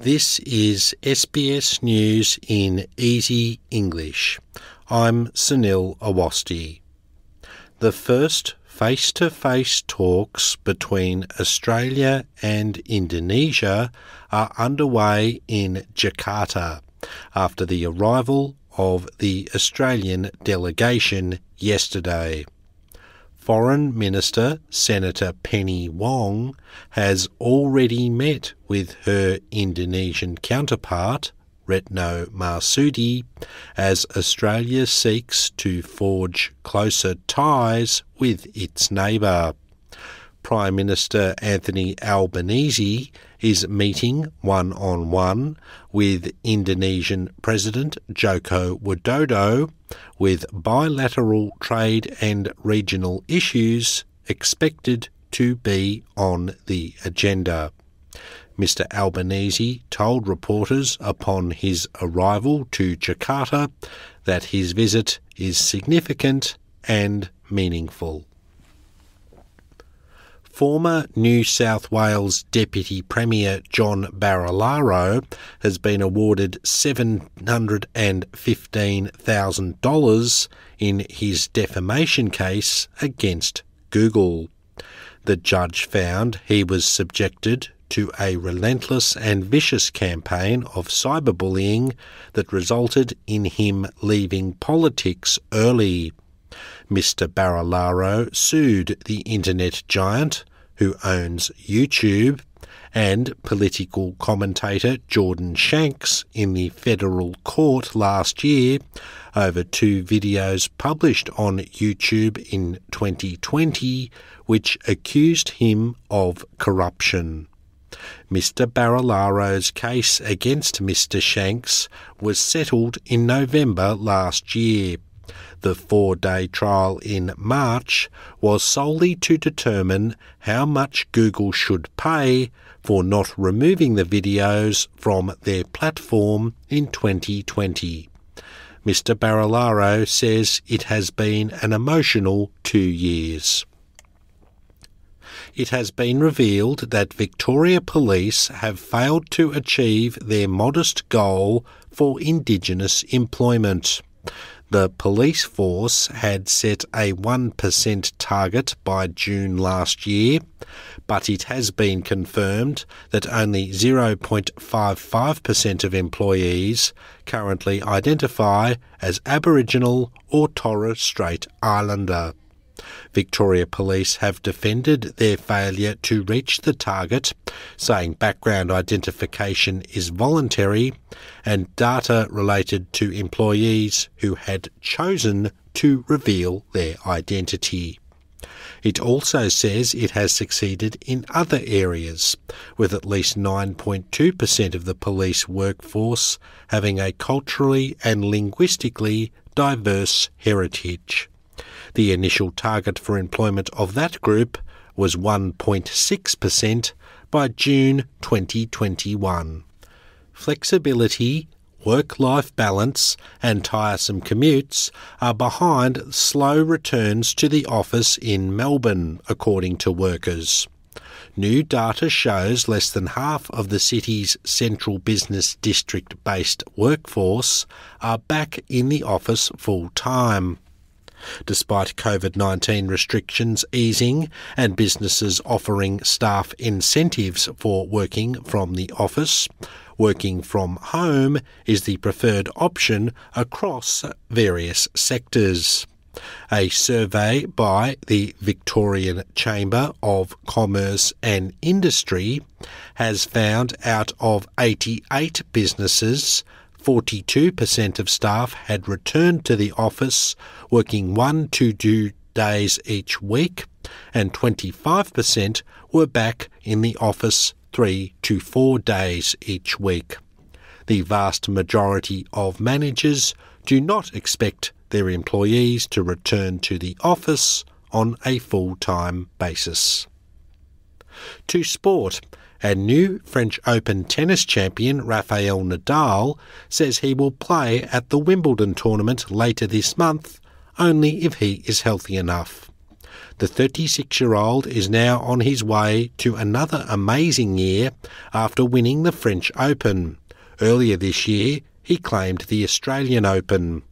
This is SBS News in Easy English. I'm Sunil Awasthi. The first face-to-face talks between Australia and Indonesia are underway in Jakarta after the arrival of the Australian delegation yesterday. Foreign Minister Senator Penny Wong has already met with her Indonesian counterpart, Retno Marsudi, as Australia seeks to forge closer ties with its neighbour. Prime Minister Anthony Albanese is meeting one-on-one with Indonesian President Joko Widodo, with bilateral trade and regional issues expected to be on the agenda. Mr. Albanese told reporters upon his arrival to Jakarta that his visit is significant and meaningful. Former New South Wales Deputy Premier John Barilaro has been awarded $715,000 in his defamation case against Google. The judge found he was subjected to a relentless and vicious campaign of cyberbullying that resulted in him leaving politics early. Mr. Barilaro sued the internet giant, who owns YouTube, and political commentator Jordan Shanks in the federal court last year over two videos published on YouTube in 2020 which accused him of corruption. Mr. Barilaro's case against Mr. Shanks was settled in November last year. The 4-day trial in March was solely to determine how much Google should pay for not removing the videos from their platform in 2020. Mr. Barilaro says it has been an emotional 2 years. It has been revealed that Victoria Police have failed to achieve their modest goal for Indigenous employment. The police force had set a 1% target by June last year, but it has been confirmed that only 0.55% of employees currently identify as Aboriginal or Torres Strait Islander. Victoria Police have defended their failure to reach the target, saying background identification is voluntary and data related to employees who had chosen to reveal their identity. It also says it has succeeded in other areas, with at least 9.2% of the police workforce having a culturally and linguistically diverse heritage. The initial target for employment of that group was 1.6% by June 2021. Flexibility, work-life balance and tiresome commutes are behind slow returns to the office in Melbourne, according to workers. New data shows less than half of the city's central business district-based workforce are back in the office full-time. Despite COVID-19 restrictions easing and businesses offering staff incentives for working from the office, working from home is the preferred option across various sectors. A survey by the Victorian Chamber of Commerce and Industry has found out of 88 businesses, 42% of staff had returned to the office working 1 to 2 days each week, and 25% were back in the office 3 to 4 days each week. The vast majority of managers do not expect their employees to return to the office on a full-time basis. To sport. And new French Open tennis champion Rafael Nadal says he will play at the Wimbledon tournament later this month, only if he is healthy enough. The 36-year-old is now on his way to another amazing year after winning the French Open. Earlier this year, he claimed the Australian Open.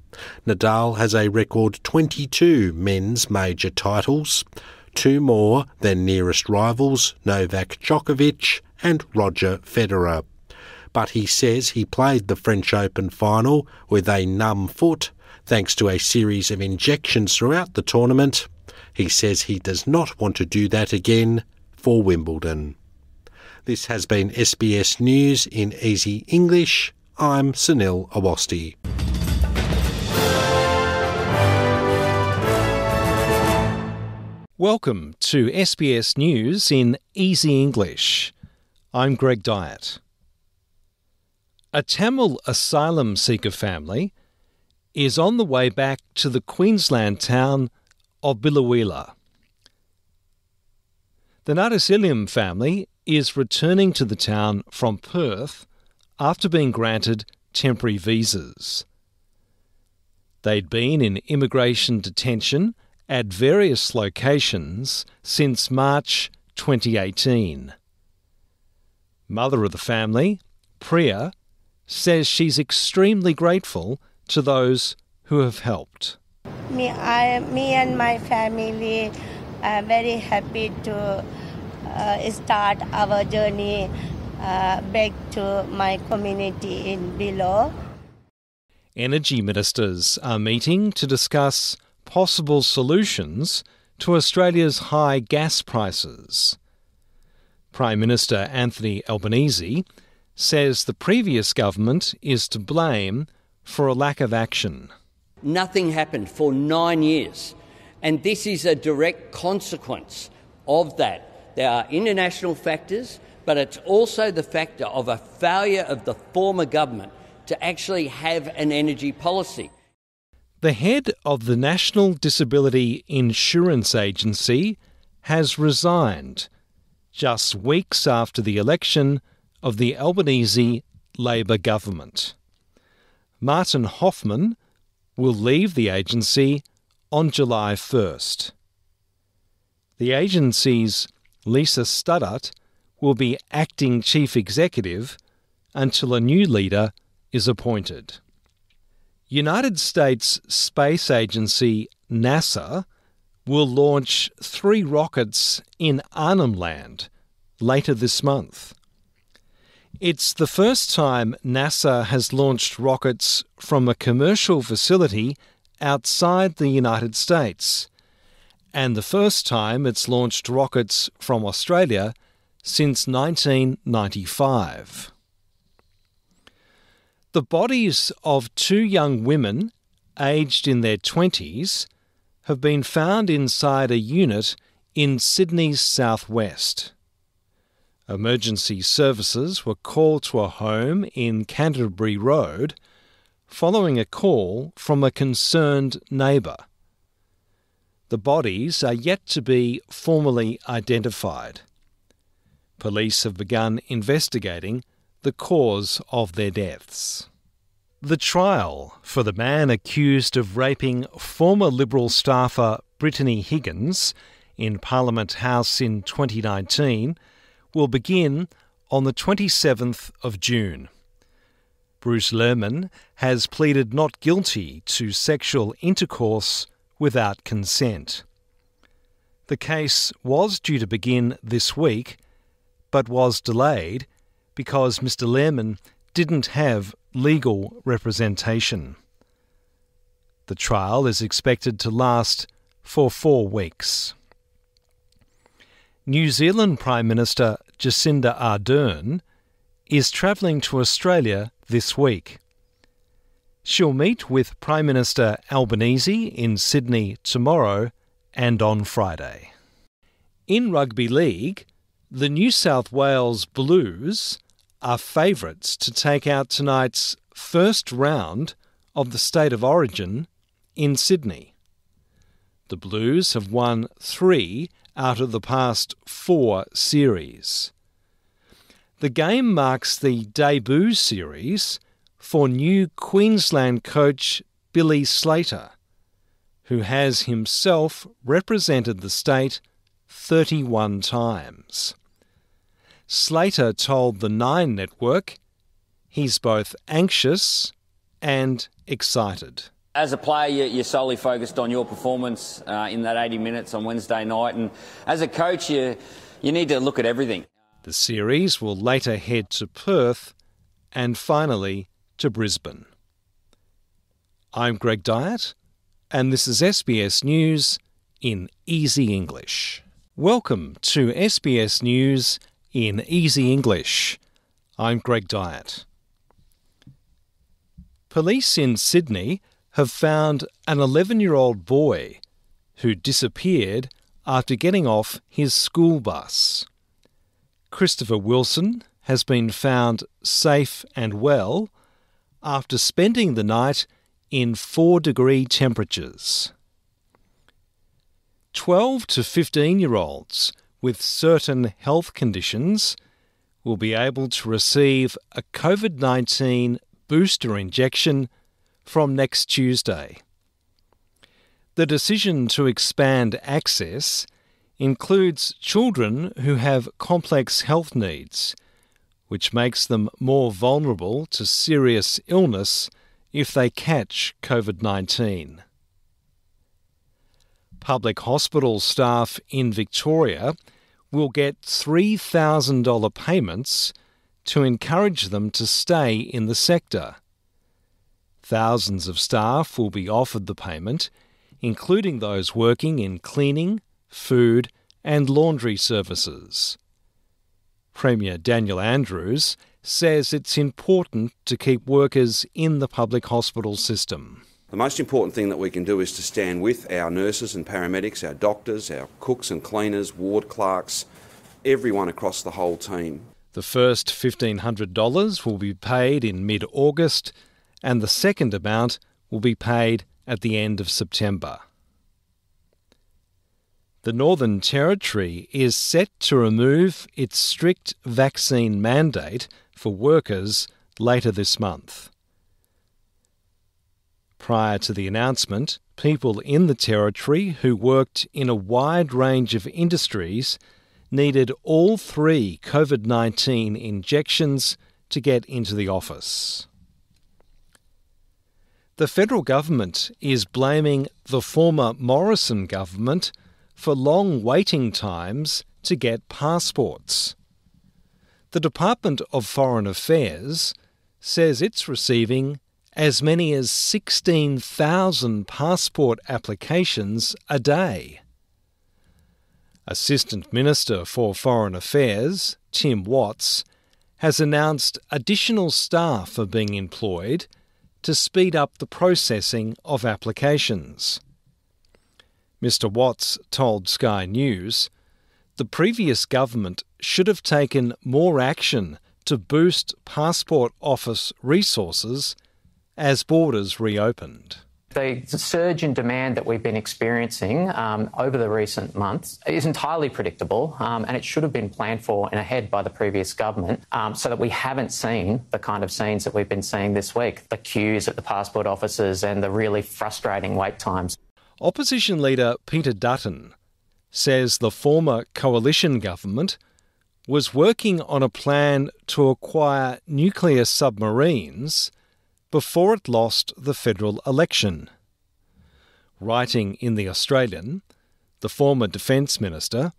Nadal has a record 22 men's major titles, 2 more than nearest rivals Novak Djokovic and Roger Federer. But he says he played the French Open final with a numb foot thanks to a series of injections throughout the tournament. He says he does not want to do that again for Wimbledon. This has been SBS News in Easy English. I'm Sunil Awasthi. Welcome to SBS News in Easy English. I'm Greg Dyatt. A Tamil asylum seeker family is on the way back to the Queensland town of Biloela. The Nardisilium family is returning to the town from Perth after being granted temporary visas. They'd been in immigration detention at various locations since March 2018. Mother of the family, Priya, says she's extremely grateful to those who have helped. Me and my family are very happy to start our journey back to my community in below. Energy ministers are meeting to discuss possible solutions to Australia's high gas prices. Prime Minister Anthony Albanese says the previous government is to blame for a lack of action. Nothing happened for 9 years, and this is a direct consequence of that. There are international factors, but it's also the factor of a failure of the former government to actually have an energy policy. The head of the National Disability Insurance Agency has resigned just weeks after the election of the Albanese Labor government. Martin Hoffman will leave the agency on July 1st. The agency's Lisa Studdart will be acting chief executive until a new leader is appointed. United States Space Agency NASA will launch 3 rockets in Arnhem Land later this month. It's the first time NASA has launched rockets from a commercial facility outside the United States, and the first time it's launched rockets from Australia since 1995. The bodies of 2 young women, aged in their 20s, have been found inside a unit in Sydney's southwest. Emergency services were called to a home in Canterbury Road following a call from a concerned neighbour. The bodies are yet to be formally identified. Police have begun investigating the cause of their deaths. The trial for the man accused of raping former Liberal staffer Brittany Higgins in Parliament House in 2019 will begin on the 27th of June. Bruce Lerman has pleaded not guilty to sexual intercourse without consent. The case was due to begin this week, but was delayed because Mr. Lerman didn't have legal representation. The trial is expected to last for 4 weeks. New Zealand Prime Minister Jacinda Ardern is travelling to Australia this week. She'll meet with Prime Minister Albanese in Sydney tomorrow and on Friday. In rugby league, the New South Wales Blues are favourites to take out tonight's first round of the State of Origin in Sydney. The Blues have won 3 out of the past 4 series. The game marks the debut series for new Queensland coach Billy Slater, who has himself represented the state 31 times. Slater told the Nine Network he's both anxious and excited. As a player, you're solely focused on your performance in that 80 minutes on Wednesday night, and as a coach, you need to look at everything. The series will later head to Perth and finally to Brisbane. I'm Greg Dyett, and this is SBS News in Easy English. Welcome to SBS News in Easy English. I'm Greg Dyett. Police in Sydney have found an 11-year-old boy who disappeared after getting off his school bus. Christopher Wilson has been found safe and well after spending the night in 4-degree temperatures. 12 to 15-year-olds with certain health conditions will be able to receive a COVID-19 booster injection from next Tuesday. The decision to expand access includes children who have complex health needs, which makes them more vulnerable to serious illness if they catch COVID-19. Public hospital staff in Victoria will get $3,000 payments to encourage them to stay in the sector. Thousands of staff will be offered the payment, including those working in cleaning, food and laundry services. Premier Daniel Andrews says it's important to keep workers in the public hospital system. The most important thing that we can do is to stand with our nurses and paramedics, our doctors, our cooks and cleaners, ward clerks, everyone across the whole team. The first $1,500 will be paid in mid-August, and the second amount will be paid at the end of September. The Northern Territory is set to remove its strict vaccine mandate for workers later this month. Prior to the announcement, people in the Territory who worked in a wide range of industries needed all 3 COVID-19 injections to get into the office. The federal government is blaming the former Morrison government for long waiting times to get passports. The Department of Foreign Affairs says it's receiving as many as 16,000 passport applications a day. Assistant Minister for Foreign Affairs, Tim Watts, has announced additional staff are being employed to speed up the processing of applications. Mr. Watts told Sky News the previous government should have taken more action to boost passport office resources as borders reopened. The surge in demand that we've been experiencing over the recent months is entirely predictable, and it should have been planned for and ahead by the previous government, so that we haven't seen the kind of scenes that we've been seeing this week, the queues at the passport offices and the really frustrating wait times. Opposition leader Peter Dutton says the former coalition government was working on a plan to acquire nuclear submarines before it lost the federal election. Writing in The Australian, the former Defence Minister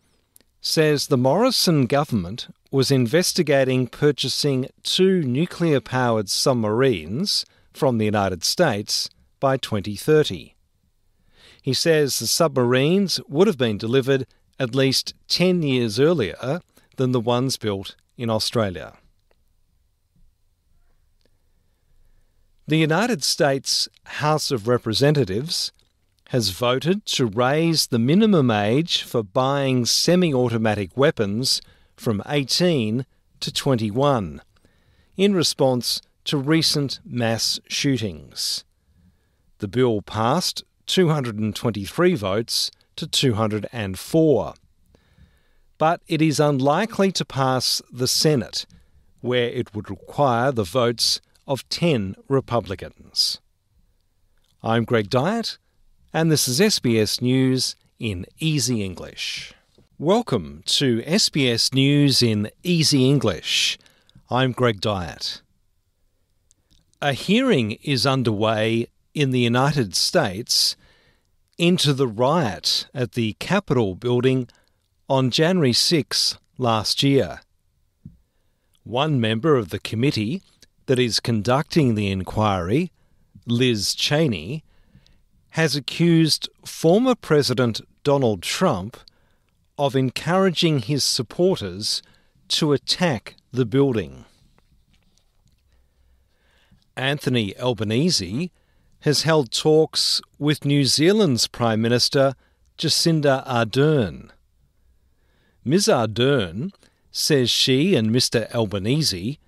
says the Morrison government was investigating purchasing 2 nuclear-powered submarines from the United States by 2030. He says the submarines would have been delivered at least 10 years earlier than the ones built in Australia. The United States House of Representatives has voted to raise the minimum age for buying semi-automatic weapons from 18 to 21 in response to recent mass shootings. The bill passed 223 votes to 204. But it is unlikely to pass the Senate, where it would require the votes of 10 Republicans. I'm Greg Dyett, And this is SBS News in Easy English. Welcome to SBS News in Easy English. I'm Greg Dyatt. A hearing is underway in the United States into the riot at the Capitol building on January 6 last year. One member of the committee that is conducting the inquiry, Liz Cheney, has accused former President Donald Trump of encouraging his supporters to attack the building. Anthony Albanese has held talks with New Zealand's Prime Minister Jacinda Ardern. Ms Ardern says she and Mr Albanese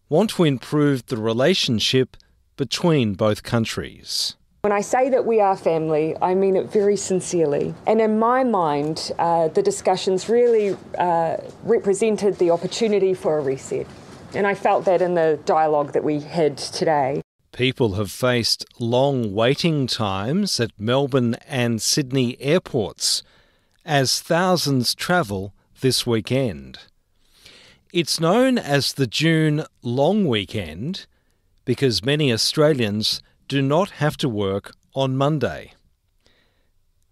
want to improve the relationship between both countries. When I say that we are family, I mean it very sincerely. And in my mind, the discussions really represented the opportunity for a reset. And I felt that in the dialogue that we had today. People have faced long waiting times at Melbourne and Sydney airports as thousands travel this weekend. It's known as the June Long Weekend because many Australians do not have to work on Monday.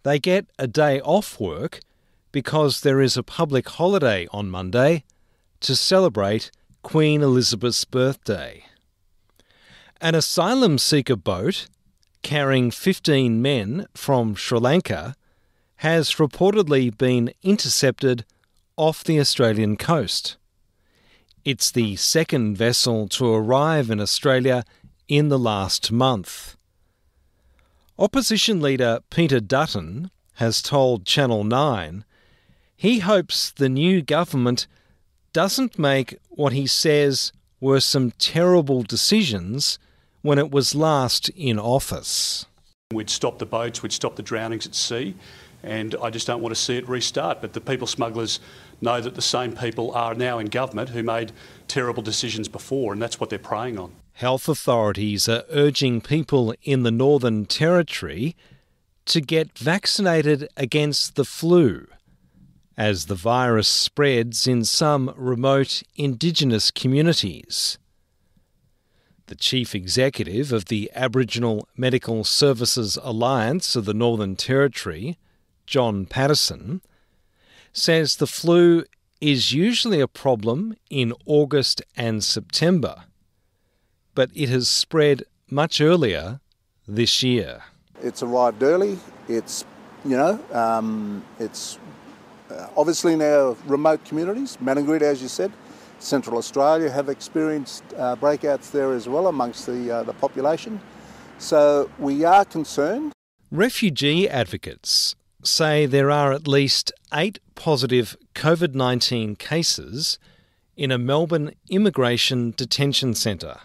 They get a day off work because there is a public holiday on Monday to celebrate Queen Elizabeth's birthday. An asylum seeker boat carrying 15 men from Sri Lanka has reportedly been intercepted off the Australian coast. It's the second vessel to arrive in Australia in the last month. Opposition leader Peter Dutton has told Channel 9 he hopes the new government doesn't make what he says were some terrible decisions when it was last in office. We'd stop the boats, we'd stop the drownings at sea, and I just don't want to see it restart. But the people smugglers know that the same people are now in government who made terrible decisions before, and that's what they're preying on. Health authorities are urging people in the Northern Territory to get vaccinated against the flu as the virus spreads in some remote Indigenous communities. The Chief Executive of the Aboriginal Medical Services Alliance of the Northern Territory, John Patterson, says the flu is usually a problem in August and September, but it has spread much earlier this year. It's arrived early. It's obviously in our remote communities. Manangrid, as you said, Central Australia have experienced breakouts there as well amongst the population. So we are concerned. Refugee advocates say there are at least 8 positive COVID-19 cases in a Melbourne immigration detention centre.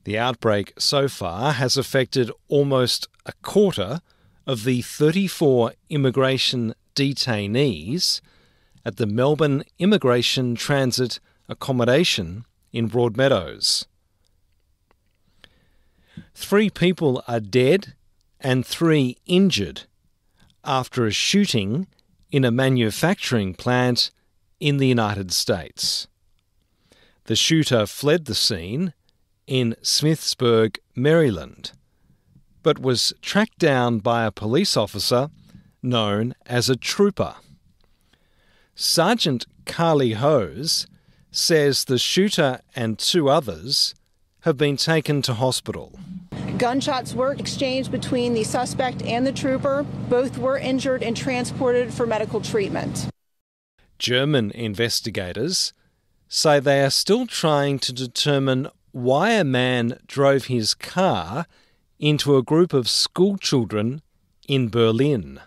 The outbreak so far has affected almost a quarter of the 34 immigration detainees at the Melbourne Immigration Transit Accommodation in Broadmeadows. 3 people are dead and 3 injured after a shooting in a manufacturing plant in the United States. The shooter fled the scene in Smithsburg, Maryland, but was tracked down by a police officer known as a trooper. Sergeant Carly Hose says the shooter and 2 others have been taken to hospital. Gunshots were exchanged between the suspect and the trooper. Both were injured and transported for medical treatment. German investigators say they are still trying to determine why a man drove his car into a group of school children in Berlin.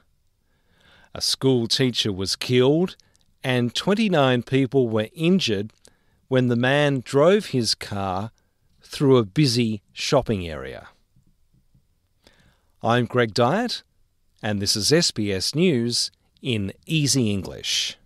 A school teacher was killed and 29 people were injured when the man drove his car through a busy shopping area. I'm Greg Dyatt, and this is SBS News in Easy English.